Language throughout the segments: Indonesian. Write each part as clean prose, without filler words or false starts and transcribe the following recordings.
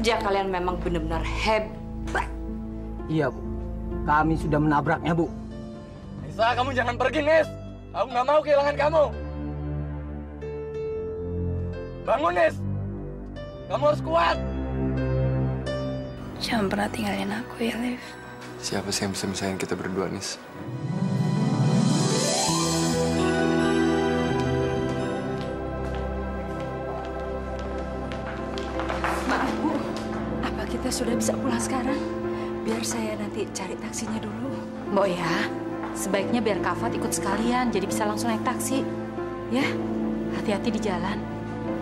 Kerja kalian memang benar-benar hebat. Iya, Bu. Kami sudah menabraknya, Bu. Nisa, kamu jangan pergi, Nis. Aku nggak mau kehilangan kamu. Bangun, Nis. Kamu harus kuat. Jangan pernah tinggalin aku ya, Liv. Siapa sih yang bisa misahin kita berdua, Nis? Maaf, Bu. Apa kita sudah bisa pulang sekarang? Biar saya nanti cari taksinya dulu. Mbok ya, sebaiknya biar Kak Fat ikut sekalian, jadi bisa langsung naik taksi. Ya, hati-hati di jalan.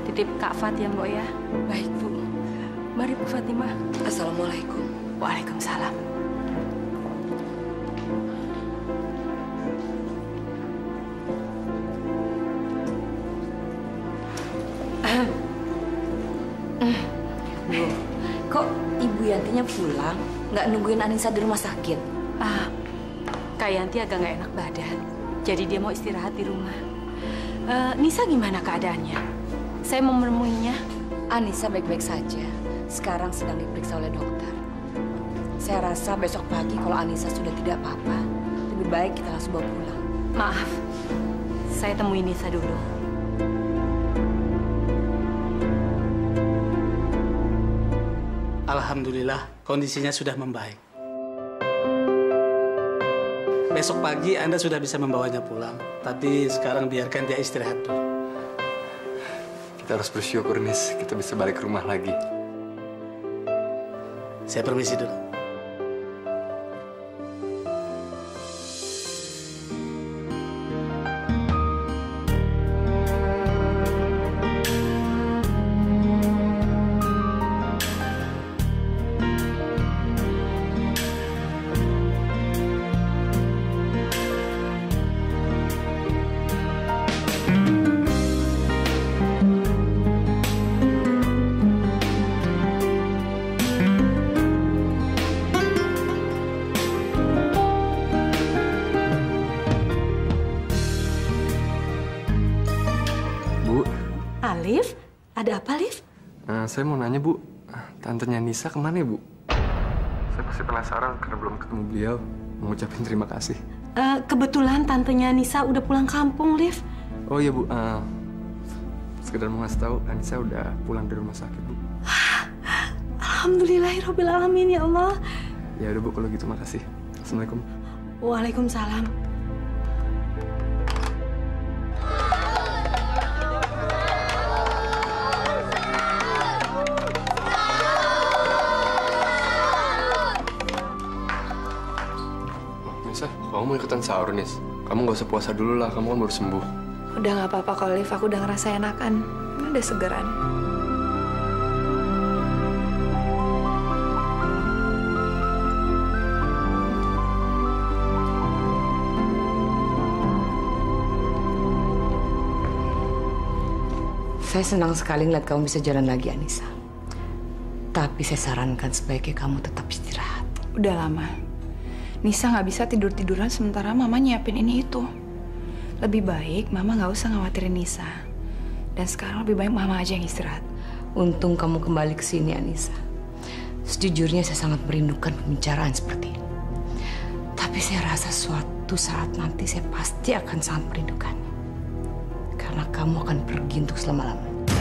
Titip Kak Fat ya, Mbok ya. Baik, Bu. Mari, Bu Fatimah. Assalamualaikum. Waalaikumsalam. Bu, kok Ibu Yantinya pulang? Nggak nungguin Anissa di rumah sakit? Kak Yanti agak nggak enak badan. Jadi dia mau istirahat di rumah. Nisa gimana keadaannya? Saya mau menemuinya. Anissa baik-baik saja. Sekarang sedang diperiksa oleh dokter. Saya rasa besok pagi kalau Anissa sudah tidak apa-apa, lebih baik kita langsung bawa pulang. Maaf, saya temui Nisa dulu. Alhamdulillah, kondisinya sudah membaik. Besok pagi Anda sudah bisa membawanya pulang. Tapi sekarang biarkan dia istirahat dulu. Kita harus bersyukur, Nis. Kita bisa balik ke rumah lagi. Saya permisi dulu. Alif, ada apa, Alif? Saya mau nanya, Bu. Tantenya Nisa kemana ya, Bu? Saya masih penasaran karena belum ketemu beliau. Mau ngucapin terima kasih. Kebetulan tantenya Nisa udah pulang kampung, Liv. Oh iya, Bu. Sekedar mau ngasih tahu, Nisa udah pulang dari rumah sakit, Bu. Alhamdulillahirabbil alamin, ya Allah. Ya udah, Bu, kalau gitu makasih. Assalamualaikum. Waalaikumsalam. Kamu mau ikutan sahur, Nis? Kamu nggak usah puasa dulu lah, kamu kan baru sembuh. Udah nggak apa-apa kok, Liv. Aku udah ngerasa enakan. Udah segeran. Saya senang sekali ngeliat kamu bisa jalan lagi, Anissa. Tapi saya sarankan sebaiknya kamu tetap istirahat. Udah lama. Nisa nggak bisa tidur-tiduran sementara Mama nyiapin ini itu. Lebih baik Mama nggak usah khawatirin Nisa. Dan sekarang lebih baik Mama aja yang istirahat. Untung kamu kembali ke sini, Anissa. Sejujurnya saya sangat merindukan pembicaraan seperti ini. Tapi saya rasa suatu saat nanti saya pasti akan sangat merindukannya. Karena kamu akan pergi untuk selama-lamanya.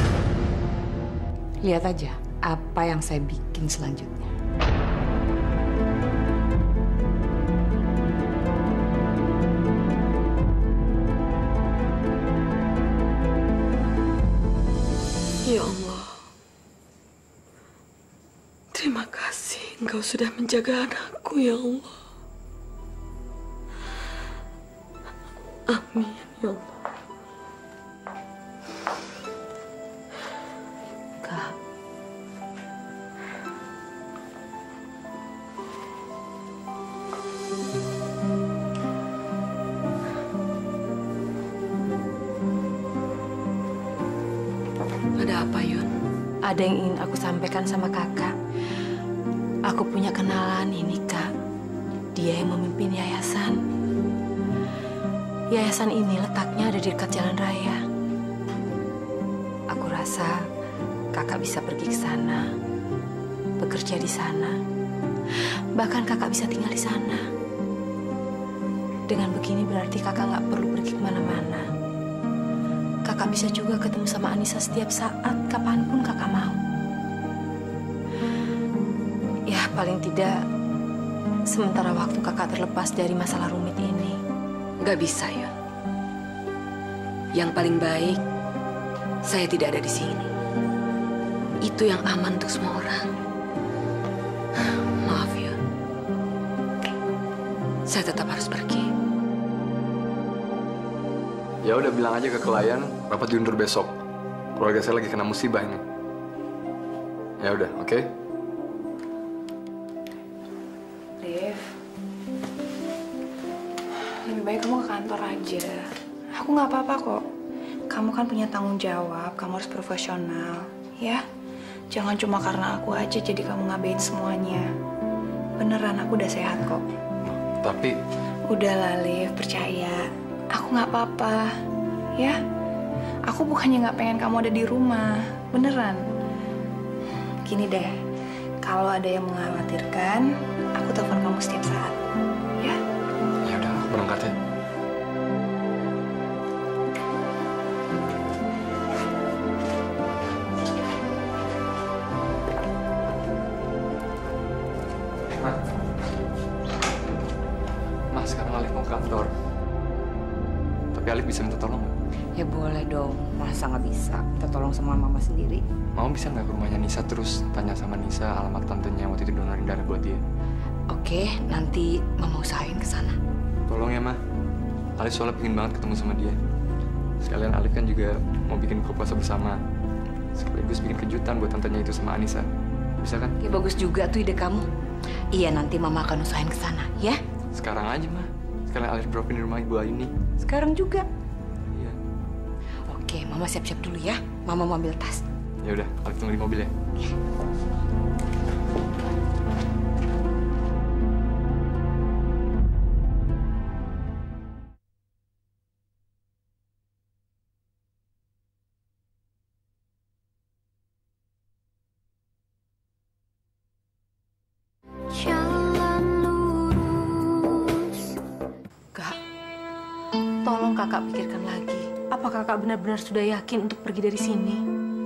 Lihat aja apa yang saya bikin selanjutnya. Ya Allah, terima kasih Engkau sudah menjaga anakku, ya Allah. Amin, ya Allah. Kak. Ada apa, Yun? Ada yang ingin aku sampaikan sama kakak. Aku punya kenalan ini, Kak. Dia yang memimpin yayasan. Yayasan ini letaknya ada di dekat jalan raya. Aku rasa kakak bisa pergi ke sana bekerja di sana. Bahkan kakak bisa tinggal di sana. Dengan begini berarti kakak nggak perlu pergi kemana-mana. Kakak bisa juga ketemu sama Anissa setiap saat, kapanpun kakak mau. Ya, paling tidak sementara waktu kakak terlepas dari masalah rumit ini. Nggak bisa, Yon. Yang paling baik, saya tidak ada di sini. Itu yang aman untuk semua orang. Maaf, Yon. Saya tetap harus pergi. Ya udah bilang aja ke klien, rapat diundur besok. Keluarga saya lagi kena musibah ini. Ya udah, oke? Liv, lebih baik kamu ke kantor aja. Aku nggak apa-apa kok. Kamu kan punya tanggung jawab, kamu harus profesional, ya. Jangan cuma karena aku aja jadi kamu ngabain semuanya. Beneran, aku udah sehat kok. Tapi... Udahlah, Liv, percaya. Aku nggak apa-apa, ya. Aku bukannya nggak pengen kamu ada di rumah, beneran. Gini deh, kalau ada yang mengkhawatirkan, aku telepon kamu setiap saat, ya. Ya udah, aku berangkat ya. Mas, sekarang Alif mau ke kantor. Tapi Alif bisa minta tolong nggak? Ya boleh dong, masa nggak bisa? Minta tolong sama mama sendiri. Mama bisa nggak ke rumahnya Nisa terus tanya sama Nisa alamat tantenya waktu itu donorin darah buat dia? Oke, nanti mama usahain ke sana. Tolong ya, Ma. Alif soalnya pengen banget ketemu sama dia. Sekalian Alif kan juga mau bikin buka puasa bersama. Sekaligus bikin kejutan buat tantenya itu sama Anissa. Bisa kan? Ya bagus juga tuh ide kamu. Iya, nanti mama akan usahain ke sana, ya? Sekarang aja, Ma. Sekalian Alif dropin di rumah Ibu Ayuni. Sekarang juga. Iya. Oke, mama siap-siap dulu ya. Mama mau ambil tas. Ya udah, Alif tunggu di mobil ya. Kak, tolong kakak pikirkan lagi. Apa kakak benar-benar sudah yakin untuk pergi dari sini?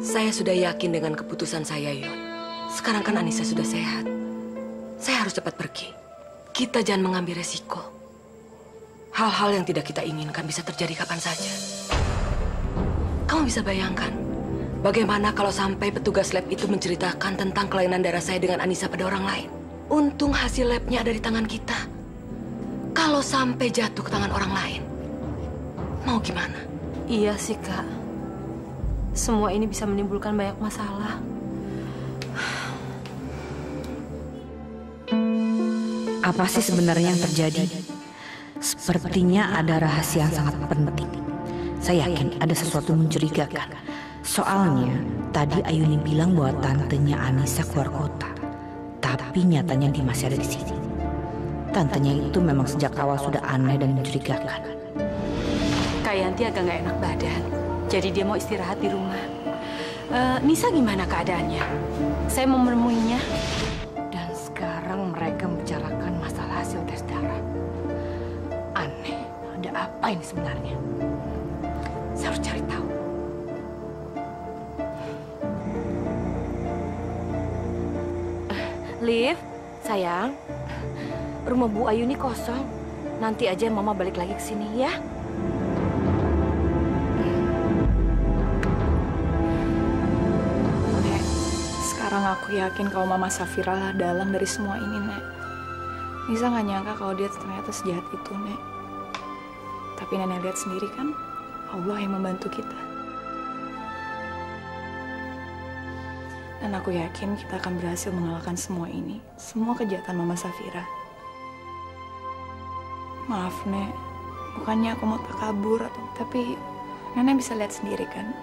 Saya sudah yakin dengan keputusan saya, Yon. Sekarang kan Anissa sudah sehat. Saya harus cepat pergi. Kita jangan mengambil resiko. Hal-hal yang tidak kita inginkan bisa terjadi kapan saja. Kamu bisa bayangkan, bagaimana kalau sampai petugas lab itu menceritakan tentang kelainan darah saya dengan Anissa pada orang lain. Untung hasil labnya ada di tangan kita. Kalau sampai jatuh ke tangan orang lain, mau gimana? Iya sih, Kak. Semua ini bisa menimbulkan banyak masalah. Apa sih sebenarnya yang terjadi? Sepertinya ada rahasia yang sangat penting. Saya yakin ada sesuatu mencurigakan. Soalnya, tadi Ayuni bilang bahwa tantenya Anissa keluar kota. Tapi nyatanya dia masih ada di sini. Tantenya itu memang sejak awal sudah aneh dan mencurigakan. Kak Yanti agak nggak enak badan. Jadi dia mau istirahat di rumah. Nisa gimana keadaannya? Saya mau menemuinya. Dan sekarang mereka membicarakan masalah hasil tes darah. Aneh, ada apa ini sebenarnya? Saya harus cari tahu. Liv, sayang. Rumah Bu Ayuni kosong. Nanti aja Mama balik lagi ke sini ya. Nek, sekarang aku yakin kalau Mama Safira lah dalang dari semua ini, Nek. Nisa nggak nyangka kalau dia ternyata sejahat itu, Nek. Tapi Nenek lihat sendiri kan, Allah yang membantu kita. Dan aku yakin kita akan berhasil mengalahkan semua ini. Semua kejahatan Mama Safira. Maaf, Nek. Bukannya aku mau takabur, tapi Nenek bisa lihat sendiri kan.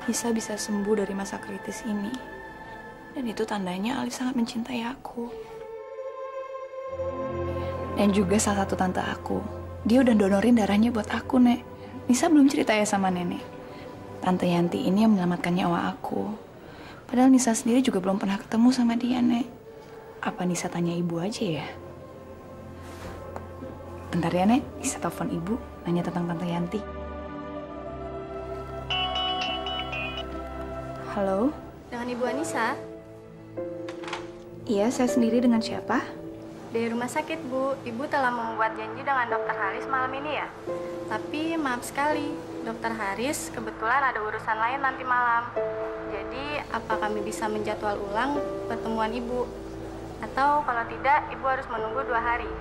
Nisa bisa sembuh dari masa kritis ini. Dan itu tandanya Alif sangat mencintai aku. Dan juga salah satu tante aku. Dia udah donorin darahnya buat aku, Nek. Nisa belum cerita ya sama Nenek. Tante Yanti ini yang menyelamatkan nyawa aku. Padahal Nisa sendiri juga belum pernah ketemu sama dia, Nek. Apa Nisa tanya ibu aja ya? Bentar ya, Nek. Nisa telepon ibu, nanya tentang Tante Yanti. Halo? Dengan Ibu Anissa? Iya, saya sendiri. Dengan siapa? Dari rumah sakit, Bu. Ibu telah membuat janji dengan Dokter Haris malam ini ya? Tapi maaf sekali, Dokter Haris kebetulan ada urusan lain nanti malam. Jadi, apa kami bisa menjadwal ulang pertemuan Ibu? Atau kalau tidak, Ibu harus menunggu 2 hari.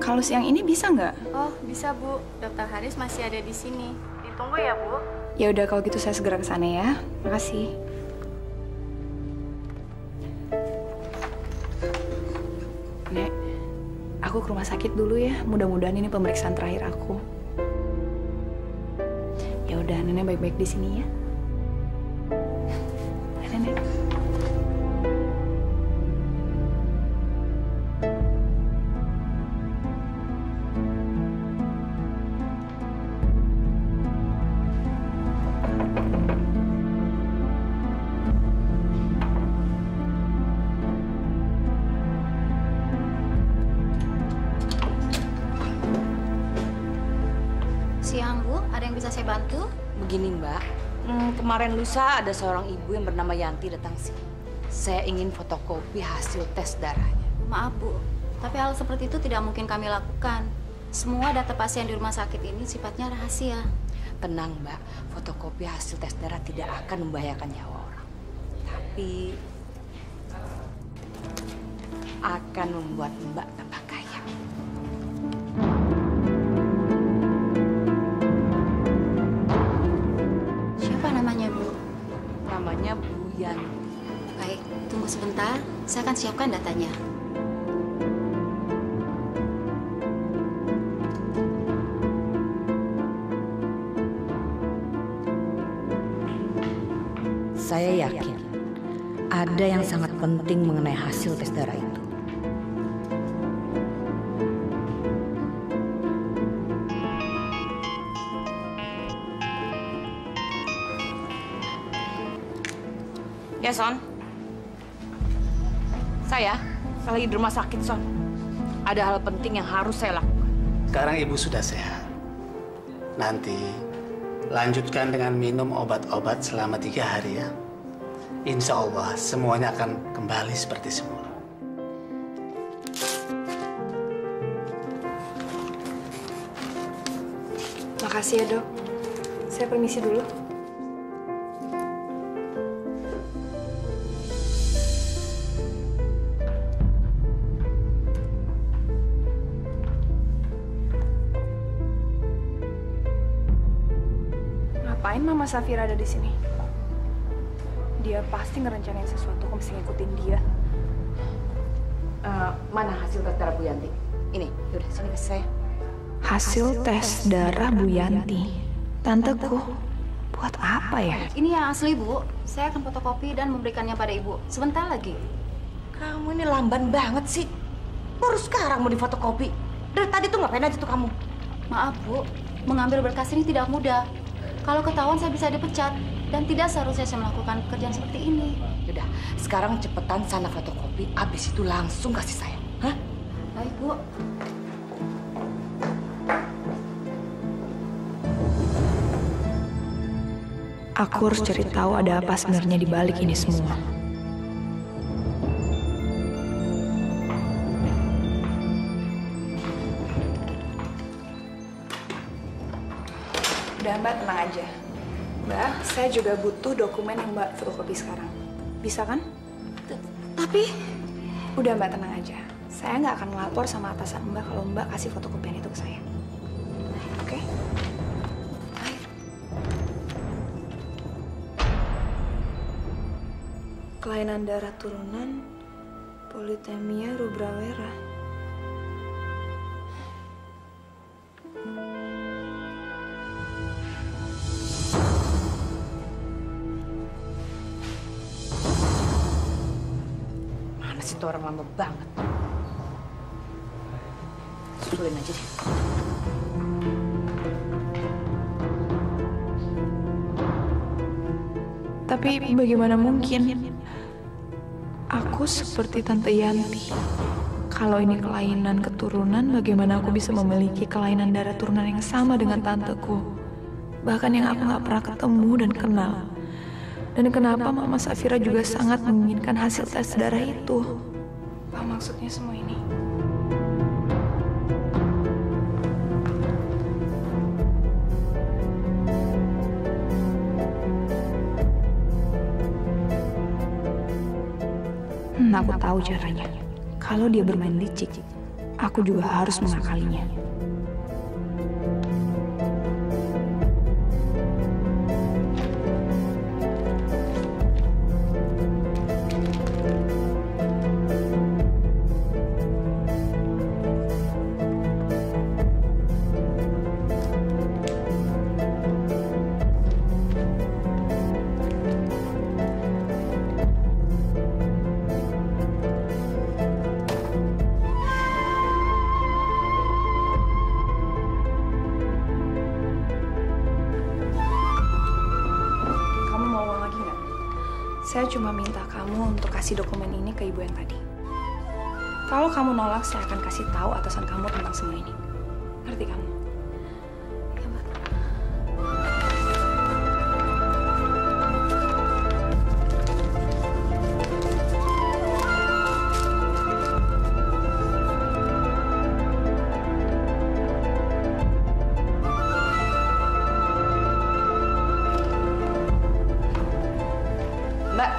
Kalau siang ini bisa nggak? Oh, bisa, Bu. Dokter Haris masih ada di sini. Ditunggu ya, Bu. Ya udah, kalau gitu saya segera ke sana ya. Makasih. Nek, aku ke rumah sakit dulu ya. Mudah-mudahan ini pemeriksaan terakhir aku. Ya udah, Nenek baik-baik di sini ya. Nenek. Siang, Bu. Ada yang bisa saya bantu? Begini, Mbak. Kemarin lusa ada seorang ibu yang bernama Yanti datang sini. Saya ingin fotokopi hasil tes darahnya. Maaf, Bu. Tapi hal seperti itu tidak mungkin kami lakukan. Semua data pasien di rumah sakit ini sifatnya rahasia. Tenang, Mbak. Fotokopi hasil tes darah tidak akan membahayakan nyawa orang. Tapi akan membuat Mbak tambah kaya. Siapa namanya, Bu? Namanya Bu Yanti. Baik, tunggu sebentar. Saya akan siapkan datanya. Saya yakin ada yang sangat penting mengenai hasil tes darah itu. Ya, Son. Saya lagi di rumah sakit, Son. Ada hal penting yang harus saya lakukan. Sekarang ibu sudah sehat. Nanti lanjutkan dengan minum obat-obat selama 3 hari ya. Insya Allah semuanya akan kembali seperti semula. Makasih ya, Dok. Saya permisi dulu. Ngapain Mama Safira ada di sini? Dia pasti ngerencanain sesuatu, aku mesti ngikutin dia. Mana hasil tes darah Bu Yanti? Ini, yaudah sini kasih saya. Hasil tes darah Bu Yanti. Tanteku, buat apa ya? Ini yang asli, Bu. Saya akan fotokopi dan memberikannya pada Ibu. Sebentar lagi. Kamu ini lamban banget sih. Baru sekarang mau difotokopi. Dari tadi tuh ngapain aja tuh kamu? Maaf, Bu. Mengambil berkas ini tidak mudah. Kalau ketahuan saya bisa dipecat. Dan tidak seharusnya saya melakukan pekerjaan seperti ini. Yaudah, sekarang cepetan sana fotokopi. Abis itu langsung kasih saya. Hah? Baik, Bu. Aku harus cari tahu ada apa sebenarnya di balik ini semua. Udah, Mbak, tenang aja. Mbak, saya juga butuh dokumen yang Mbak fotokopi sekarang. Bisa kan? Tapi... Udah, Mbak, tenang aja. Saya nggak akan melapor sama atasan Mbak kalau Mbak kasih fotokopian itu ke saya. Oke? Kelainan darah turunan, politemia rubra vera. Mana sih tuh orang lama banget. Susulin aja deh. Tapi bagaimana mungkin? Aku seperti Tante Yanti. Kalau ini kelainan keturunan, bagaimana aku bisa memiliki kelainan darah turunan yang sama dengan tanteku? Bahkan yang aku gak pernah ketemu dan kenal. Dan kenapa Mama Safira juga sangat menginginkan hasil tes darah itu? Apa maksudnya semua ini? Aku tahu caranya. Kalau dia bermain licik, aku juga harus mengakalinya. Saya cuma minta kamu untuk kasih dokumen ini ke ibu yang tadi. Kalau kamu nolak, saya akan kasih tahu atasan kamu tentang semua ini. Ngerti kamu? Ya, Mbak. Mbak,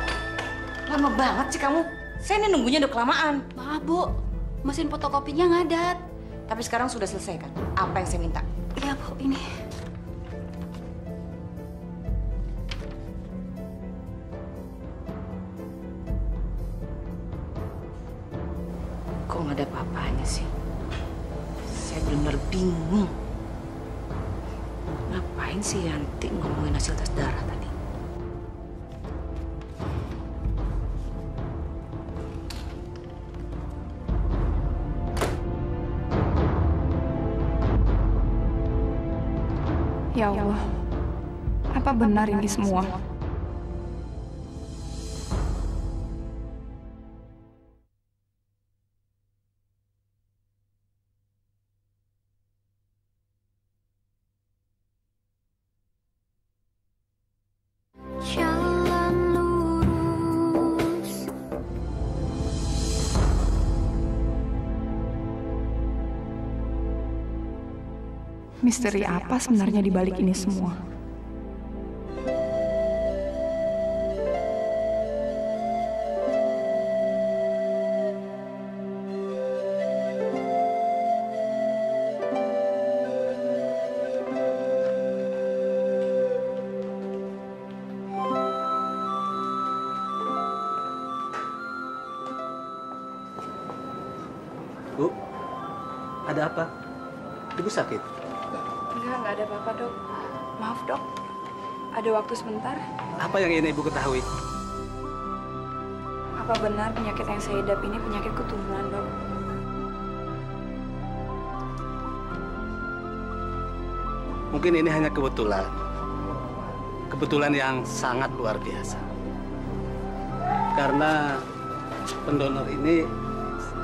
lama banget sih kamu. Saya ini nunggunya udah kelamaan. Maaf, Bu. Mesin fotokopinya ngadat. Tapi sekarang sudah selesai kan? Apa yang saya minta? Iya, Bu. Ini. Kok nggak ada apa-apanya sih? Saya benar-benar bingung. Ngapain sih Yanti ngomongin hasil tes darah tadi? Ya Allah, apa benar ini semua? Misteri apa sebenarnya di balik ini semua? Bu, ada apa? Ibu sakit? Enggak ada apa-apa, Dok. Maaf, Dok. Ada waktu sebentar? Apa yang ingin Ibu ketahui? Apa benar penyakit yang saya idap ini penyakit keturunan, Dok? Mungkin ini hanya kebetulan. Kebetulan yang sangat luar biasa. Karena pendonor ini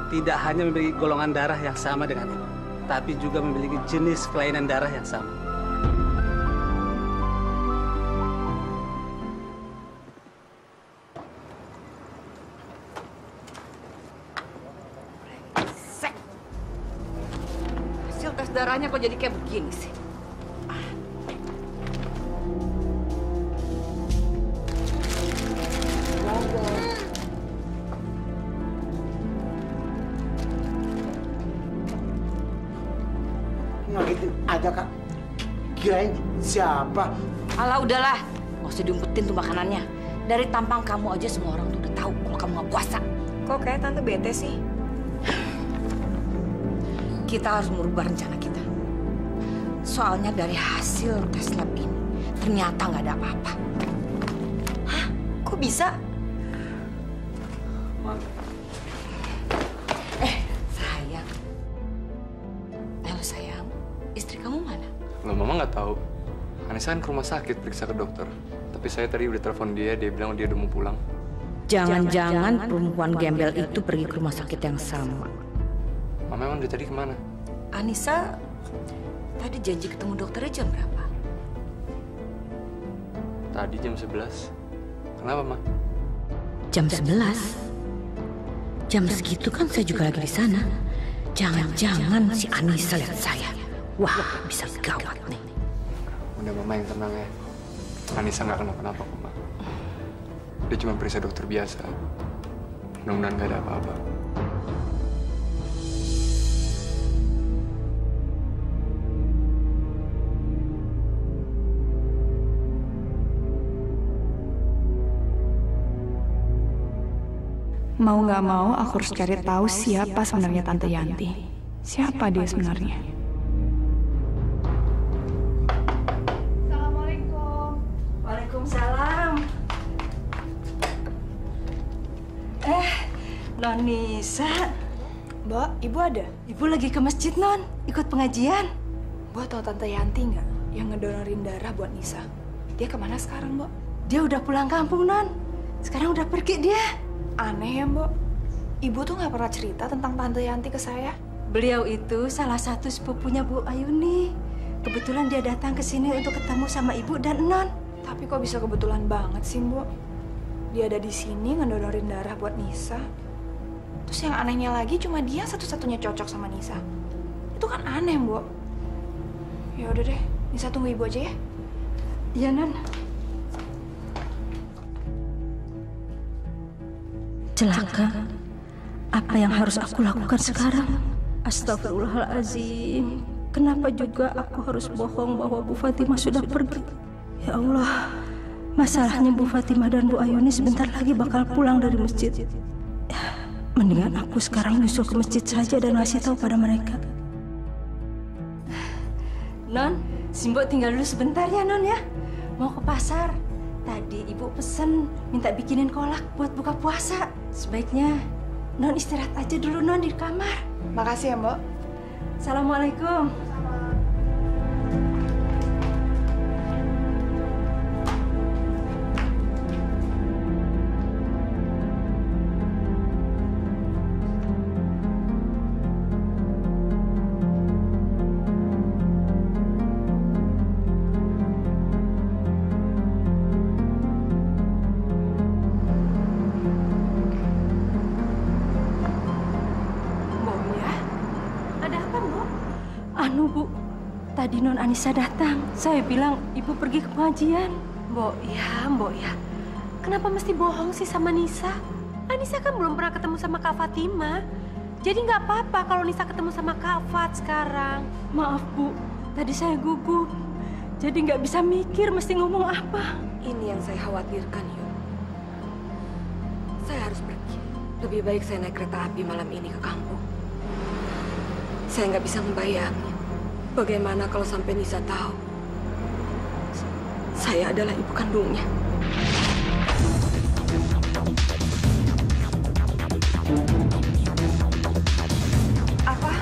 tidak hanya memiliki golongan darah yang sama dengan Ibu, tapi juga memiliki jenis kelainan darah yang sama. Brengsek. Hasil tes darahnya kok jadi kayak begini sih? Ngagetin aja, Kak. Kirain siapa? Alah, udahlah. Nggak usah diumpetin tuh makanannya. Dari tampang kamu aja semua orang tuh udah tahu kalau kamu nggak puasa. Kok kayak Tante bete sih? Kita harus merubah rencana kita. Soalnya dari hasil tes lab ini, ternyata nggak ada apa-apa. Hah? Kok bisa? Sayang. Halo sayang, istri kamu mana? Loh, Mama nggak tahu. Anissa kan ke rumah sakit periksa ke dokter. Tapi Tapi saya tadi udah telepon dia bilang dia udah mau pulang. Jangan-jangan perempuan gembel itu pergi ke rumah sakit yang sama. Mama emang dari tadi kemana? Anissa tadi janji ketemu dokternya jam berapa? Tadi jam 11. Kenapa, Ma? Jam 11? Jam segitu kan saya juga lagi di sana. Jangan-jangan si Anissa lihat saya. Wah, bisa gawat nih. Udah, Mama yang tenang ya. Anissa nggak kenapa-napa kok, Ma. Dia cuma periksa dokter biasa. Mudah-mudahan nggak ada apa-apa. Mau nggak mau, aku harus cari tahu siapa sebenarnya Tante Yanti. Siapa dia sebenarnya? Assalamualaikum. Waalaikumsalam. Non Nisa. Mbak, Ibu ada? Ibu lagi ke masjid, Non. Ikut pengajian. Mbak tahu Tante Yanti nggak? Yang ngedonorin darah buat Nisa. Dia kemana sekarang, Mbak? Dia udah pulang kampung, Non. Sekarang udah pergi dia. Aneh ya, Mbak. Ibu tuh nggak pernah cerita tentang Tante Yanti ke saya. Beliau itu salah satu sepupunya Bu Ayuni. Kebetulan dia datang ke sini untuk ketemu sama Ibu dan Non. Tapi kok bisa kebetulan banget sih, Mbak? Dia ada di sini ngedonorin darah buat Nisa. Terus yang anehnya lagi cuma dia satu-satunya cocok sama Nisa. Itu kan aneh, Mbak. Ya udah deh, Nisa tunggu Ibu aja ya. Iya, Non. Celaka. Apa yang harus aku lakukan sekarang? Astagfirullahaladzim. Kenapa juga aku harus bohong bahwa Bu Fatimah sudah pergi? Ya Allah, masalahnya Bu Fatimah dan Bu Ayuni sebentar lagi bakal pulang dari masjid. Mendingan aku sekarang nyusul ke masjid saja dan ngasih tahu pada mereka. Non, Simbo tinggal dulu sebentar ya, Non ya. Mau ke pasar. Tadi Ibu pesen minta bikinin kolak buat buka puasa. Sebaiknya Non istirahat aja dulu, Non, di kamar. Makasih ya, Mbak. Assalamualaikum. Anu, Bu, tadi Non Anissa datang. Saya bilang Ibu pergi ke pengajian. Mbok ya. Kenapa mesti bohong sih sama Nisa? Anissa kan belum pernah ketemu sama Kak Fatimah. Jadi nggak apa-apa kalau Nisa ketemu sama Kak Fat sekarang. Maaf, Bu. Tadi saya gugup. Jadi nggak bisa mikir mesti ngomong apa. Ini yang saya khawatirkan, Yun. Saya harus pergi. Lebih baik saya naik kereta api malam ini ke kampung. Saya nggak bisa membayangkan bagaimana kalau sampai Nisa tahu saya adalah ibu kandungnya. Apa?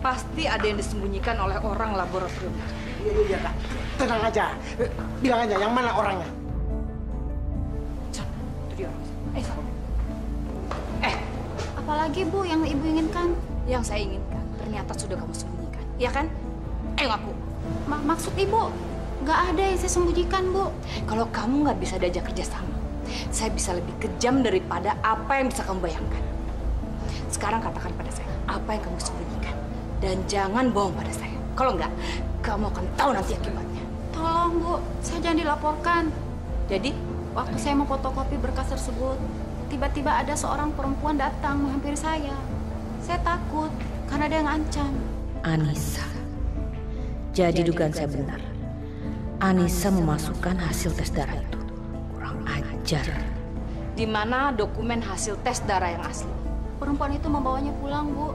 Pasti ada yang disembunyikan oleh orang laboratorium. Iya, Kak. Tenang aja. Bilang aja, yang mana orangnya? Itu dia orang. Apalagi, Bu, yang Ibu inginkan? Yang saya inginkan ternyata sudah kamu sembunyikan. Iya kan? Ngaku. Maksud Ibu, nggak ada yang saya sembunyikan, Bu. Kalau kamu nggak bisa diajak kerjasama, saya bisa lebih kejam daripada apa yang bisa kamu bayangkan. Sekarang katakan pada saya, apa yang kamu sembunyikan? Dan jangan bohong pada saya. Kalau enggak, kamu akan tahu nanti akibatnya. Tolong, Bu, saya jangan dilaporkan. Jadi, waktu saya mau fotokopi berkas tersebut, tiba-tiba ada seorang perempuan datang menghampiri saya. Saya takut karena dia ngancam. Anissa. Jadi dugaan saya benar. Anissa memasukkan hasil tes darah itu. Kurang ajar. Di mana dokumen hasil tes darah yang asli? Perempuan itu membawanya pulang, Bu.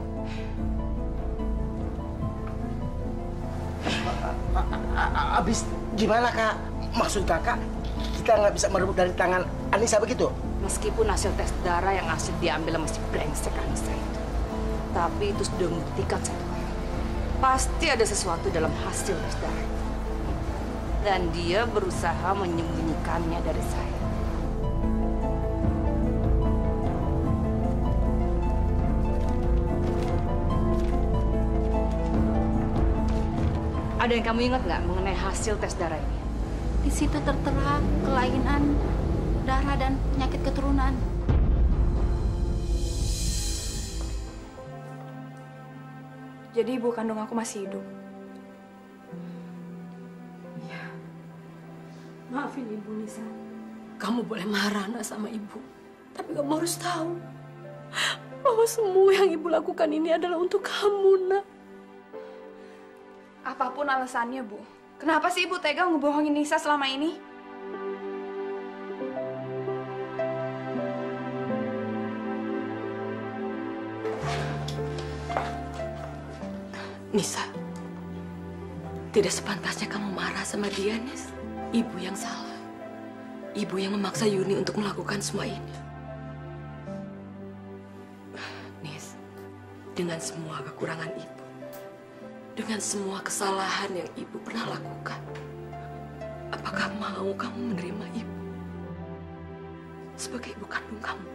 Abis gimana, Kak? Maksud Kakak, kita nggak bisa merebut dari tangan Anissa begitu? Meskipun hasil tes darah yang asli diambil masih brengsek Anissa itu. Tapi itu sudah membuktikan satu hal. Pasti ada sesuatu dalam hasil tes darah. Dan dia berusaha menyembunyikannya dari saya. Ada yang kamu ingat nggak mengenai hasil tes darah ini? Di situ tertera kelainan darah dan penyakit keturunan. Jadi ibu kandung aku masih hidup. Ya. Maafin Ibu, Nisa. Kamu boleh marah nak sama Ibu. Tapi kamu harus tahu bahwa semua yang Ibu lakukan ini adalah untuk kamu, nak. Apapun alasannya, Bu. Kenapa sih Ibu tega ngebohongin Nisa selama ini? Nisa, tidak sepantasnya kamu marah sama dia, Nis. Ibu yang salah. Ibu yang memaksa Yuni untuk melakukan semua ini. Nis, dengan semua kekurangan Ibu, dengan semua kesalahan yang Ibu pernah lakukan, apakah mau kamu menerima Ibu sebagai ibu kandung kamu?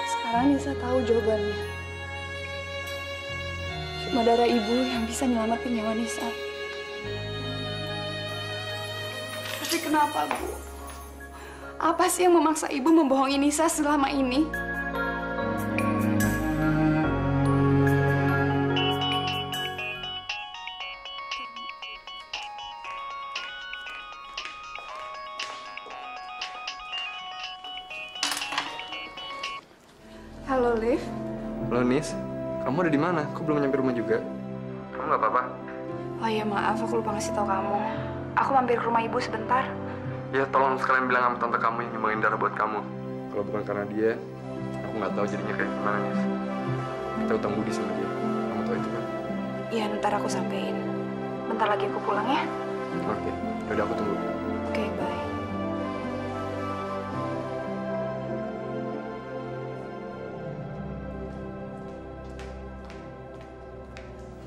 Sekarang Nisa tahu jawabannya. Cuma darah ibu yang bisa nyelamatin nyawa Nisa. Tapi kenapa, Bu? Apa sih yang memaksa ibu membohongi Nisa selama ini? Halo, Liv. Halo, Nis. Kamu ada di mana? Kok belum nyampe rumah juga? Kamu nggak apa-apa? Oh iya, maaf. Aku lupa ngasih tahu kamu. Aku mampir ke rumah ibu sebentar. Ya, tolong sekalian bilang sama tante kamu yang nyumbangin darah buat kamu. Kalau bukan karena dia, aku nggak tahu jadinya kayak gimana, Nis. Kita utang budi sama dia. Kamu tahu itu kan? Iya, ntar aku sampein. Bentar lagi aku pulang ya. Oke. Yaudah, aku tunggu. Oke, bye.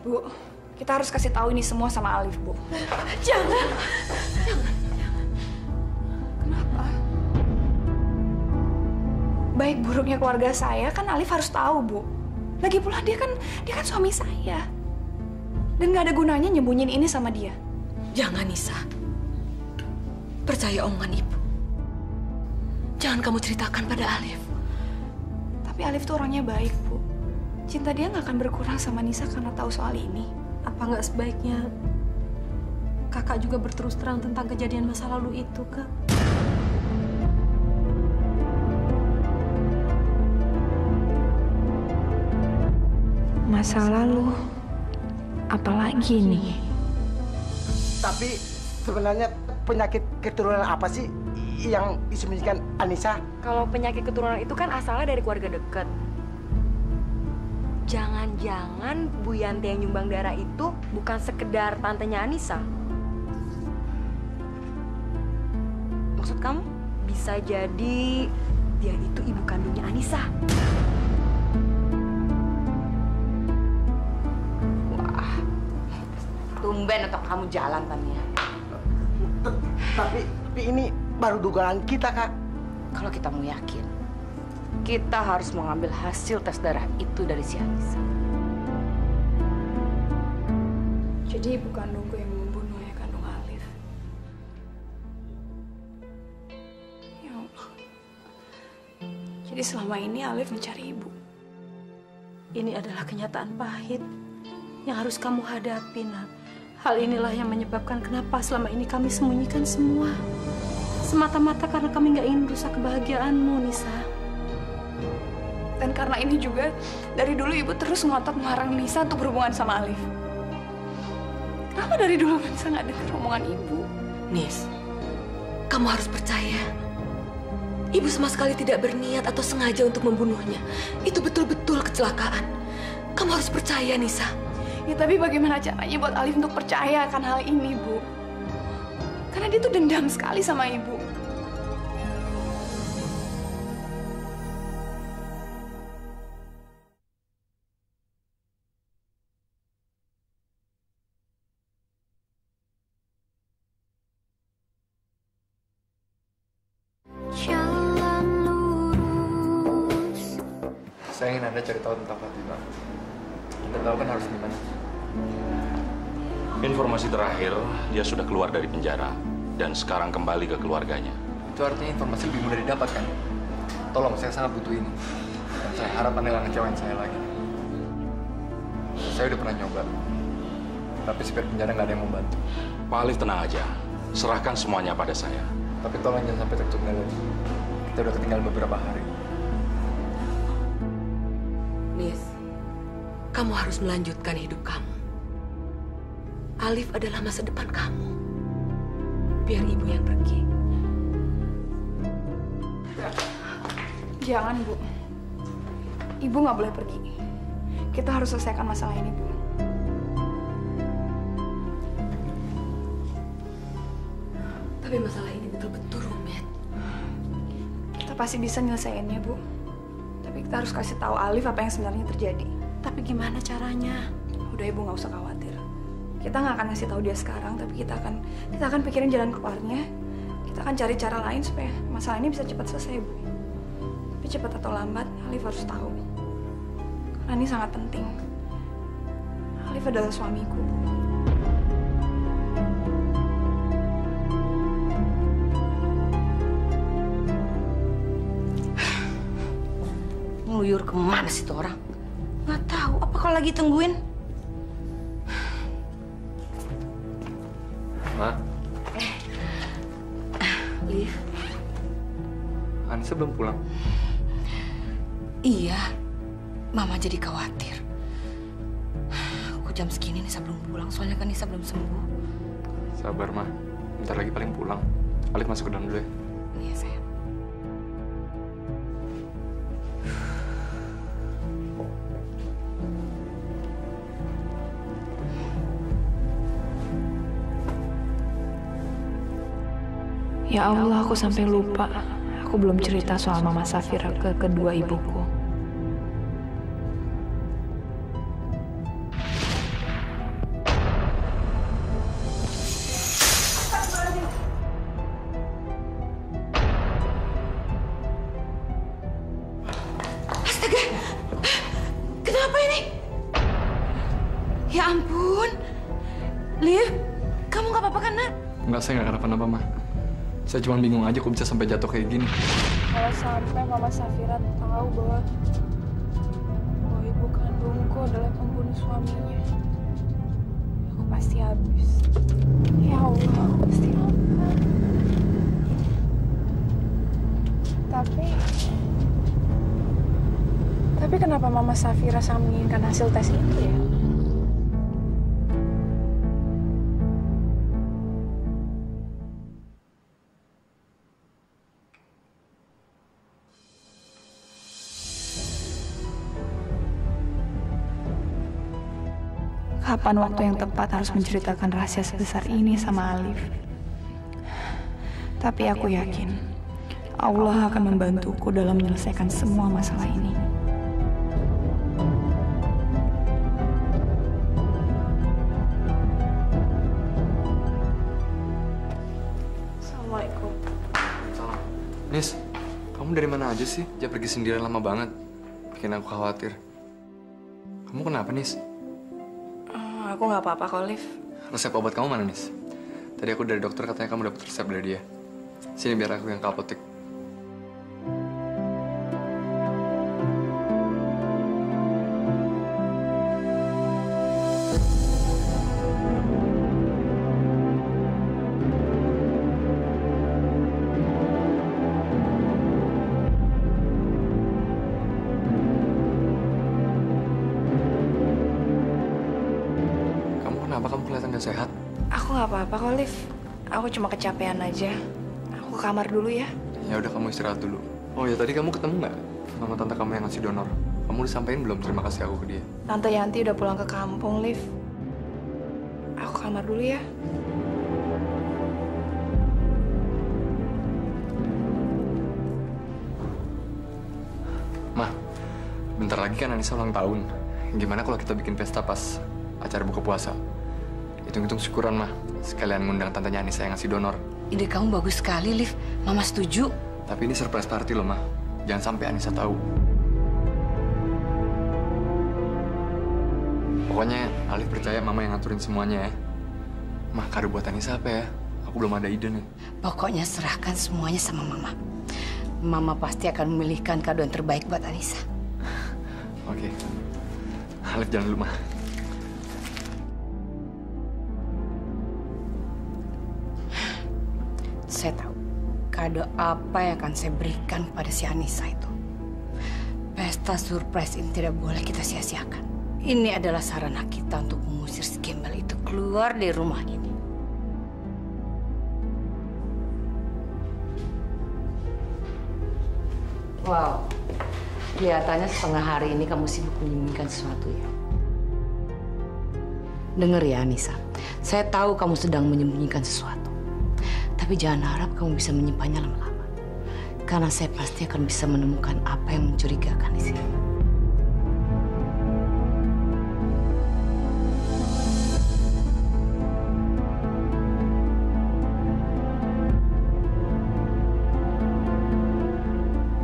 Bu, kita harus kasih tahu ini semua sama Alif, Bu. Jangan. Jangan. Kenapa? Baik buruknya keluarga saya kan Alif harus tahu, Bu. Lagi pula dia kan suami saya. Dan nggak ada gunanya nyembunyiin ini sama dia. Jangan, Nisa. Percaya omongan Ibu. Jangan kamu ceritakan pada Alif. Tapi Alif tuh orangnya baik, Bu. Cinta dia nggak akan berkurang sama Nisa karena tahu soal ini. Apa nggak sebaiknya kakak juga berterus terang tentang kejadian masa lalu itu, Kak? Masa lalu? Apalagi nih? Tapi sebenarnya penyakit keturunan apa sih yang disembunyikan Anissa? Kalau penyakit keturunan itu kan asalnya dari keluarga dekat. Jangan-jangan Bu Yanti yang nyumbang darah itu bukan sekedar tantenya Anissa. Maksud kamu? Bisa jadi dia itu ibu kandungnya Anissa. Wah, tumben untuk kamu jalan, Tania. Tapi ini baru dugaan kita, Kak. Kalau kita mau yakin, kita harus mengambil hasil tes darah itu dari si Anissa. Jadi ibu kandungku yang membunuh ayah kandung Alif. Ya Allah. Jadi selama ini Alif mencari ibu. Ini adalah kenyataan pahit yang harus kamu hadapi, Nak. Hal inilah yang menyebabkan kenapa selama ini kami sembunyikan semua. semata-mata karena kami nggak ingin merusak kebahagiaanmu, Nisa. Dan karena ini juga, dari dulu ibu terus ngotot melarang Nisa untuk berhubungan sama Alif. Kenapa dari dulu Nisa nggak dengar omongan ibu? Nis, kamu harus percaya. Ibu sama sekali tidak berniat atau sengaja untuk membunuhnya. Itu betul-betul kecelakaan. Kamu harus percaya, Nisa. Ya tapi bagaimana caranya buat Alif untuk percaya akan hal ini, Bu? Karena dia tuh dendam sekali sama ibu. Saya ingin Anda cari tahu tentang Fatima. Anda tahu kan harus gimana? Informasi terakhir, dia sudah keluar dari penjara dan sekarang kembali ke keluarganya. Itu artinya informasi lebih mudah didapatkan. Tolong, saya sangat butuh ini. Dan saya harap Anda nggak ngecewain saya lagi. Saya udah pernah nyoba, tapi supir penjara nggak ada yang mau bantu. Pak Alif, tenang aja. Serahkan semuanya pada saya. Tapi tolong jangan sampai tertunda lagi. Kita udah ketinggalan beberapa hari. Nis, kamu harus melanjutkan hidup kamu. Alif adalah masa depan kamu. Biar ibu yang pergi. Jangan, Bu. Ibu nggak boleh pergi. Kita harus selesaikan masalah ini, Bu. Tapi masalah ini betul-betul rumit. Kita pasti bisa nyelesainnya, Bu. Tapi kita harus kasih tahu Alif apa yang sebenarnya terjadi. Tapi gimana caranya? Udah, Ibu nggak usah khawatir. Kita nggak akan ngasih tahu dia sekarang, tapi kita akan pikirin jalan keluarnya. Kita akan cari cara lain supaya masalah ini bisa cepat selesai, Bu. Tapi cepat atau lambat, Alif harus tahu. Karena ini sangat penting. Alif adalah suamiku, Bu. Ngeluyur kemana sih tuh orang? Nggak tahu. Apa kalau lagi tungguin? Ma? Liv. Anissa belum pulang? Iya. Mama jadi khawatir. Kok jam segini Nisa belum pulang? Soalnya kan Nisa belum sembuh. Sabar, Ma. Bentar lagi paling pulang. Alif masuk ke dalam dulu ya. Iya, sayang. Ya Allah, aku sampai lupa. Aku belum cerita soal Mama Safira ke kedua ibuku. Astaga! Kenapa ini? Ya ampun! Liv, kamu nggak apa-apa kan, Nak? Enggak, saya nggak kenapa-napa, Ma. Saya cuma bingung aja kok bisa sampai jatuh kayak gini. Kalau sampai Mama Safira tahu bahwa ibu kandungku adalah pembunuh suaminya, aku pasti habis. Ya Allah, aku pasti habis. Tapi kenapa Mama Safira sangat menginginkan hasil tes itu ya? Kapan waktu yang tepat harus menceritakan rahasia sebesar ini sama Alif? Tapi aku yakin Allah akan membantuku dalam menyelesaikan semua masalah ini. Assalamualaikum. Salam. Nis, kamu dari mana aja sih? Dia pergi sendirian lama banget. Bikin aku khawatir. Kamu kenapa, Nis? Aku nggak apa-apa kok, Liv. Resep obat kamu mana, Nis? Tadi aku dari dokter katanya kamu dapat resep dari dia. Sini biar aku yang ke apotek. kenapa kamu kelihatan gak sehat? Aku nggak apa-apa kok, Liv. Aku cuma kecapean aja. Aku ke kamar dulu ya. Ya udah, kamu istirahat dulu. Oh ya, tadi kamu ketemu nggak sama tante kamu yang ngasih donor? Kamu udah sampein belum terima kasih aku ke dia? Tante Yanti udah pulang ke kampung, Liv. Aku ke kamar dulu ya. Ma, bentar lagi kan Anissa ulang tahun. Gimana kalau kita bikin pesta pas acara buka puasa? Hitung-hitung syukuran, Ma. Sekalian ngundang tantenya Anissa yang ngasih donor. Ide kamu bagus sekali, Liv. Mama setuju. Tapi ini surprise party loh, Ma. Jangan sampai Anissa tahu. Pokoknya Alif percaya Mama yang ngaturin semuanya ya. Ma, kado buat Anissa apa ya? Aku belum ada ide nih. Pokoknya serahkan semuanya sama Mama. Mama pasti akan memilihkan kado yang terbaik buat Anissa. Oke. Alif jalan dulu, Ma. Saya tahu kado apa yang akan saya berikan kepada si Anissa itu. Pesta surprise ini tidak boleh kita sia-siakan. Ini adalah sarana kita untuk mengusir si gembel itu keluar dari rumah ini. Wow, kelihatannya setengah hari ini kamu sibuk menyembunyikan sesuatu ya. Dengar ya Anissa, saya tahu kamu sedang menyembunyikan sesuatu. Tapi jangan harap kamu bisa menyimpannya lama-lama. Karena saya pasti akan bisa menemukan apa yang mencurigakan di sini.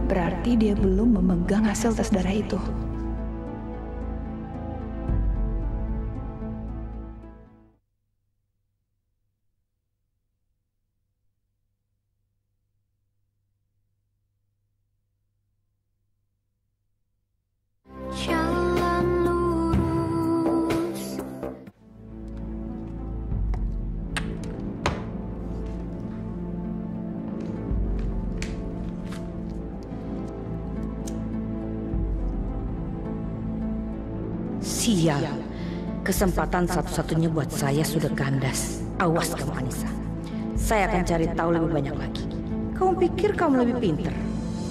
Berarti dia belum memegang hasil tes darah itu. Sial, kesempatan satu-satunya buat saya sudah kandas. Awas kamu Anissa, saya akan cari tahu lebih banyak lagi. Kamu pikir kamu lebih pinter?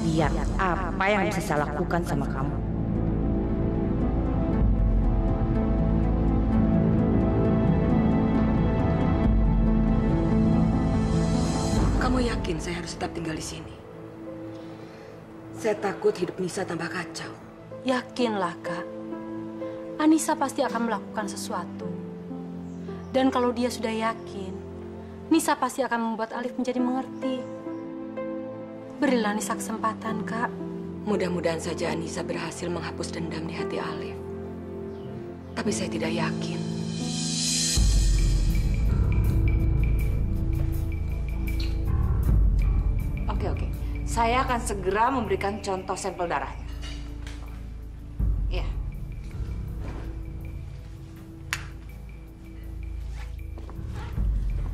Lihat apa yang bisa saya lakukan sama kamu. Kamu yakin saya harus tetap tinggal di sini? Saya takut hidup Nisa tambah kacau. Yakinlah, Kak. Anissa pasti akan melakukan sesuatu. Dan kalau dia sudah yakin, Nisa pasti akan membuat Alif menjadi mengerti. Berilah Nisa kesempatan, Kak. Mudah-mudahan saja Anissa berhasil menghapus dendam di hati Alif. Tapi saya tidak yakin. Oke. Saya akan segera memberikan contoh sampel darahnya. Ya.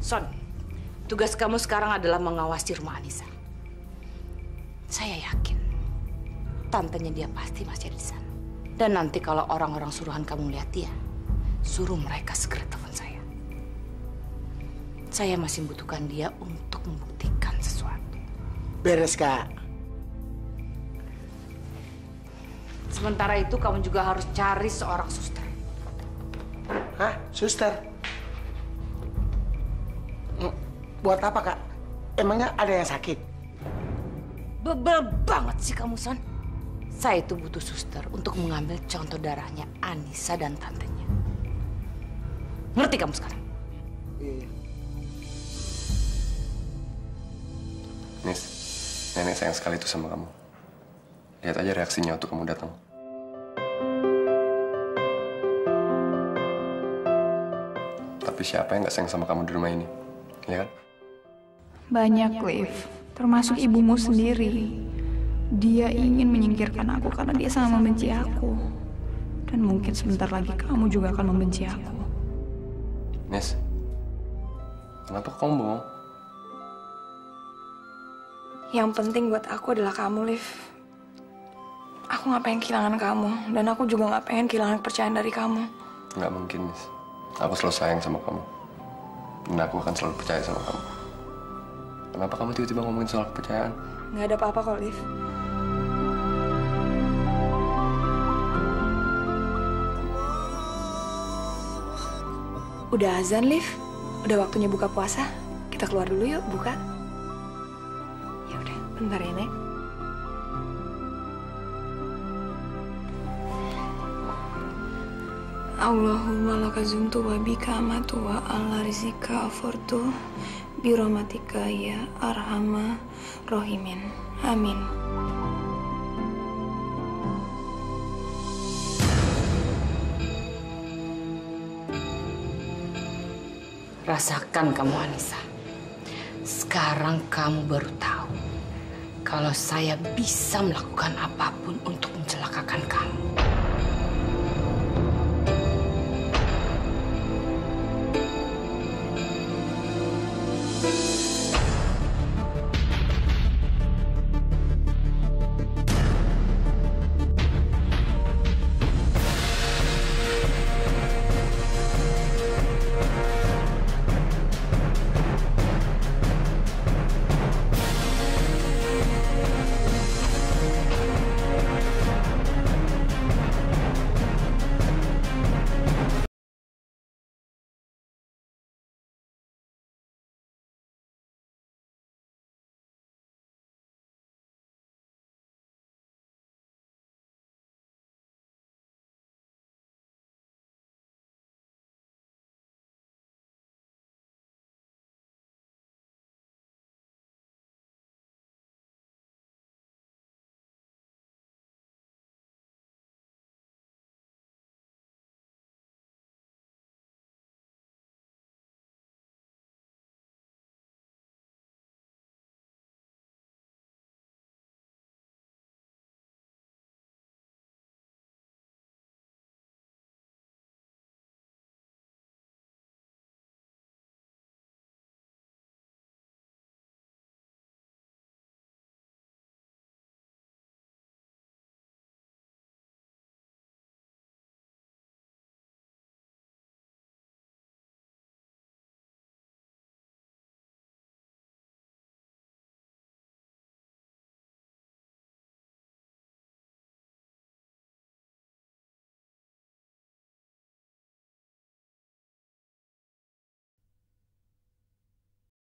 Son, tugas kamu sekarang adalah mengawasi rumah Anissa. Saya yakin tantenya dia pasti masih ada di sana. Dan nanti kalau orang-orang suruhan kamu lihat dia, suruh mereka segera telepon saya. Saya masih membutuhkan dia untuk membuktikan sesuatu. Beres, Kak. Sementara itu kamu juga harus cari seorang suster. Hah? Suster? Buat apa, Kak? Emangnya ada yang sakit? Bebel banget sih kamu, Son. Saya itu butuh suster untuk mengambil contoh darahnya Anissa dan tantenya. Ngerti kamu sekarang? Iya. Nis, nenek sayang sekali itu sama kamu. Lihat aja reaksinya waktu kamu datang. Tapi siapa yang nggak sayang sama kamu di rumah ini? Ya kan? Banyak, Liv. Termasuk ibumu sendiri. Dia ingin menyingkirkan aku karena dia sangat membenci aku. Dan mungkin sebentar lagi kamu juga akan membenci aku. Nis, kenapa kamu bohong? Yang penting buat aku adalah kamu, Liv. Aku nggak pengen kehilangan kamu. Dan aku juga nggak pengen kehilangan kepercayaan dari kamu. Nggak mungkin, Nis. Aku selalu sayang sama kamu. Dan aku akan selalu percaya sama kamu. Kenapa kamu tiba-tiba ngomongin soal kepercayaan? Nggak ada apa-apa kok, Liv. Udah azan, Liv. Udah waktunya buka puasa. Kita keluar dulu yuk, buka. Ya udah, bentar ya, Nek. Allahumma laka zumtu wa bika amatu wa ala rizika afortu birahmatika ya arhamar rahimin. Amin. Rasakan kamu, Anissa. Sekarang kamu baru tahu kalau saya bisa melakukan apapun untuk mencelakakan kamu.